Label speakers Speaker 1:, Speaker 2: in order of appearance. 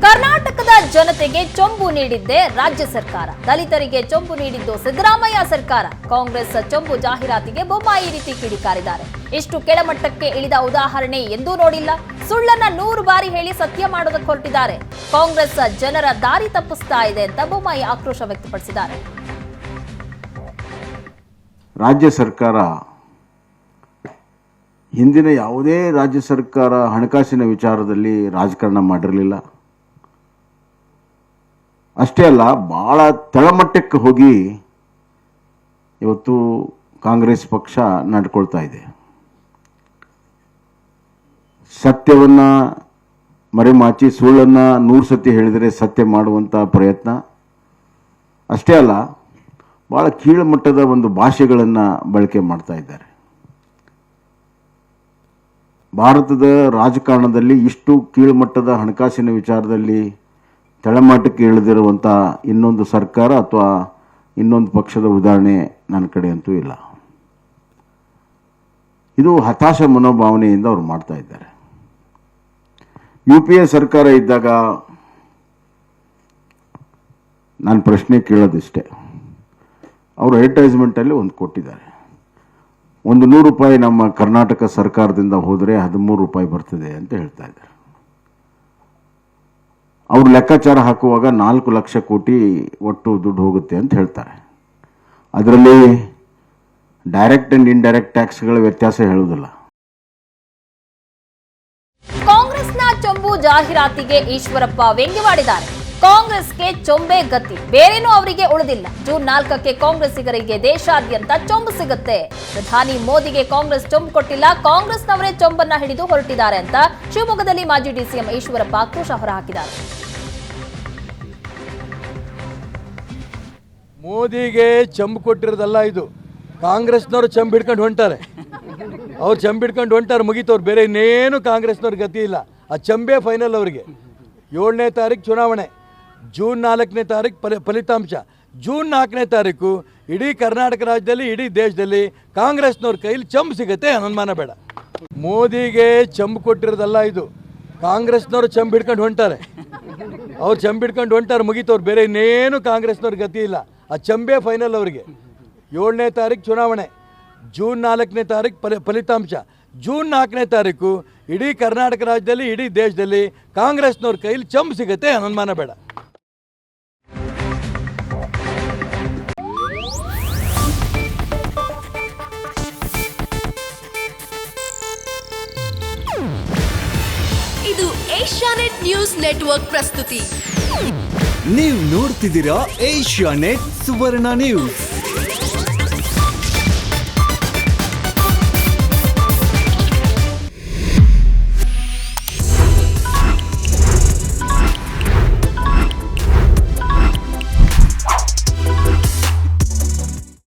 Speaker 1: ಕರ್ನಾಟಕದ ಜನತೆಗೆ ಚೊಂಬು ನೀಡಿದ್ದೇ ರಾಜ್ಯ ಸರ್ಕಾರ, ದಲಿತರಿಗೆ ಚೊಂಬು ನೀಡಿದ್ದು ಸಿದ್ದರಾಮಯ್ಯ ಸರ್ಕಾರ. ಕಾಂಗ್ರೆಸ್ ಚೊಂಬು ಜಾಹೀರಾತಿಗೆ ಬೊಮ್ಮಾಯಿ ರೀತಿ ಕಿಡಿಕಾರಿದ್ದಾರೆ. ಇಷ್ಟು ಕೆಳಮಟ್ಟಕ್ಕೆ ಇಳಿದ ಉದಾಹರಣೆ ಎಂದೂ ನೋಡಿಲ್ಲ. ಸುಳ್ಳನ್ನ 100 ಬಾರಿ ಹೇಳಿ ಸತ್ಯ ಮಾಡೋದಕ್ಕೆ ಹೊರಟಿದ್ದಾರೆ. ಕಾಂಗ್ರೆಸ್ ಜನರ ದಾರಿ ತಪ್ಪಿಸ್ತಾ ಇದೆ ಅಂತ ಬೊಮ್ಮಾಯಿ ಆಕ್ರೋಶ ವ್ಯಕ್ತಪಡಿಸಿದ್ದಾರೆ.
Speaker 2: ರಾಜ್ಯ ಸರ್ಕಾರ ಹಿಂದಿನ ಯಾವುದೇ ರಾಜ್ಯ ಸರ್ಕಾರ ಹಣಕಾಸಿನ ವಿಚಾರದಲ್ಲಿ ರಾಜಕಾರಣ ಮಾಡಿರಲಿಲ್ಲ. ಅಷ್ಟೇ ಅಲ್ಲ, ಬಹಳ ತಳಮಟ್ಟಕ್ಕೆ ಹೋಗಿ ಇವತ್ತು ಕಾಂಗ್ರೆಸ್ ಪಕ್ಷ ನಡ್ಕೊಳ್ತಾ ಇದೆ. ಸತ್ಯವನ್ನು ಮರೆಮಾಚಿ ಸುಳ್ಳನ್ನು 100 ಸತಿ ಹೇಳಿದರೆ ಸತ್ಯ ಮಾಡುವಂಥ ಪ್ರಯತ್ನ. ಅಷ್ಟೇ ಅಲ್ಲ, ಭಾಳ ಕೀಳುಮಟ್ಟದ ಒಂದು ಭಾಷೆಗಳನ್ನು ಬಳಕೆ ಮಾಡ್ತಾ ಇದ್ದಾರೆ. ಭಾರತದ ರಾಜಕಾರಣದಲ್ಲಿ ಇಷ್ಟು ಕೀಳುಮಟ್ಟದ ಹಣಕಾಸಿನ ವಿಚಾರದಲ್ಲಿ ತಳಮಟ್ಟಕ್ಕೆ ಇಳಿದಿರುವಂಥ ಇನ್ನೊಂದು ಸರ್ಕಾರ ಅಥವಾ ಇನ್ನೊಂದು ಪಕ್ಷದ ಉದಾಹರಣೆ ನನ್ನ ಕಡೆ ಅಂತೂ ಇಲ್ಲ. ಇದು ಹತಾಶ ಮನೋಭಾವನೆಯಿಂದ ಅವರು ಮಾಡ್ತಾ ಇದ್ದಾರೆ. UPA ಸರ್ಕಾರ ಇದ್ದಾಗ ನಾನು ಪ್ರಶ್ನೆ ಕೇಳೋದಿಷ್ಟೇ, ಅವರು ಅಡ್ವರ್ಟೈಸ್ಮೆಂಟಲ್ಲಿ ಒಂದು ಕೊಟ್ಟಿದ್ದಾರೆ, ಒಂದು 100 ರೂಪಾಯಿ ನಮ್ಮ ಕರ್ನಾಟಕ ಸರ್ಕಾರದಿಂದ ಹೋದರೆ 13 ರೂಪಾಯಿ ಬರ್ತದೆ ಅಂತ ಹೇಳ್ತಾ ಇದ್ದಾರೆ. ಅವರು ಲೆಕ್ಕಾಚಾರ ಹಾಕುವಾಗ 4 ಲಕ್ಷ ಕೋಟಿ ಒಟ್ಟು ದುಡ್ಡು ಹೋಗುತ್ತೆ ಅಂತ ಹೇಳ್ತಾರೆ. ಅದರಲ್ಲಿ ಡೈರೆಕ್ಟ್ ಅಂಡ್ ಇಂಡೈರೆಕ್ಟ್ ಟ್ಯಾಕ್ಸ್ಗಳ ವ್ಯತ್ಯಾಸ ಹೇಳುವುದಿಲ್ಲ.
Speaker 1: ಕಾಂಗ್ರೆಸ್ನ ಚೊಂಬು ಜಾಹೀರಾತಿಗೆ ಈಶ್ವರಪ್ಪ ವ್ಯಂಗ್ಯವಾಡಿದ್ದಾರೆ. ಕಾಂಗ್ರೆಸ್ಗೆ ಚೊಂಬೆ ಗತಿ, ಬೇರೇನೂ ಅವರಿಗೆ ಉಳಿದಿಲ್ಲ. ಜೂನ್ 4ಕ್ಕೆ ಕಾಂಗ್ರೆಸ್ಸಿಗರಿಗೆ ದೇಶಾದ್ಯಂತ ಚೊಂಬು ಸಿಗುತ್ತೆ. ಪ್ರಧಾನಿ ಮೋದಿಗೆ ಕಾಂಗ್ರೆಸ್ ಚೊಂಬು ಕೊಟ್ಟಿಲ್ಲ, ಕಾಂಗ್ರೆಸ್ನವರೇ ಚೊಂಬನ್ನ ಹಿಡಿದು ಹೊರಟಿದ್ದಾರೆ ಅಂತ ಶಿವಮೊಗ್ಗದಲ್ಲಿ ಮಾಜಿ DCM ಈಶ್ವರಪ್ಪ ಆಕ್ರೋಶ ಹೊರಹಾಕಿದ್ದಾರೆ.
Speaker 3: ಮೋದಿಗೆ ಚಂಬು ಕೊಟ್ಟಿರೋದಲ್ಲ ಇದು, ಕಾಂಗ್ರೆಸ್ನವರು ಚಂಬು ಹಿಡ್ಕೊಂಡು ಹೊಂಟಾರೆ. ಅವ್ರು ಚಂಬು ಹಿಡ್ಕೊಂಡು ಹೊಂಟಾರೆ, ಮುಗೀತವ್ರು. ಬೇರೆ ಇನ್ನೇನು ಕಾಂಗ್ರೆಸ್ನವ್ರ ಗತಿ ಇಲ್ಲ. ಆ ಚಂಬೆ ಫೈನಲ್ ಅವರಿಗೆ. 7ನೇ ತಾರೀಕು ಚುನಾವಣೆ, ಜೂನ್ 4ನೇ ತಾರೀಕು ಫಲಿತಾಂಶ. ಜೂನ್ 4ನೇ ತಾರೀಕು ಇಡೀ ಕರ್ನಾಟಕ ರಾಜ್ಯದಲ್ಲಿ, ಇಡೀ ದೇಶದಲ್ಲಿ ಕಾಂಗ್ರೆಸ್ನವ್ರ ಕೈಲಿ ಚಂಬು ಸಿಗುತ್ತೆ, ಅನುಮಾನ ಬೇಡ. ಮೋದಿಗೆ ಚಂಬು ಕೊಟ್ಟಿರೋದಲ್ಲ ಇದು, ಕಾಂಗ್ರೆಸ್ನವರು ಚಂಬು ಹಿಡ್ಕೊಂಡು ಹೊಂಟಾರೆ. ಅವ್ರು ಚಂಬು ಹಿಡ್ಕೊಂಡು ಹೊಂಟಾರೆ, ಮುಗೀತವ್ರು. ಬೇರೆ ಇನ್ನೇನು ಕಾಂಗ್ರೆಸ್ನವ್ರ ಗತಿ ಇಲ್ಲ. ಆ ಚಂಬೆ ಫೈನಲ್ ಅವರಿಗೆ. 7ನೇ ತಾರೀಕು ಚುನಾವಣೆ, ಜೂನ್ 4ನೇ ತಾರೀಕು ಫಲಿತಾಂಶ. ಜೂನ್ 4ನೇ ತಾರೀಕು ಇಡೀ ಕರ್ನಾಟಕ ರಾಜ್ಯದಲ್ಲಿ, ಇಡೀ ದೇಶದಲ್ಲಿ ಕಾಂಗ್ರೆಸ್ನವ್ರ ಕೈಲಿ ಚಂಬು ಸಿಗುತ್ತೆ, ಅನುಮಾನ ಬೇಡ.
Speaker 4: ಇದು ಏಷ್ಯಾನೆಟ್ ನ್ಯೂಸ್ ನೆಟ್ವರ್ಕ್ ಪ್ರಸ್ತುತಿ.
Speaker 5: ನೀವು ನೋಡ್ತಿದ್ದೀರಾ ಏಷ್ಯಾನೆಟ್ ಸುವರ್ಣ ನ್ಯೂಸ್.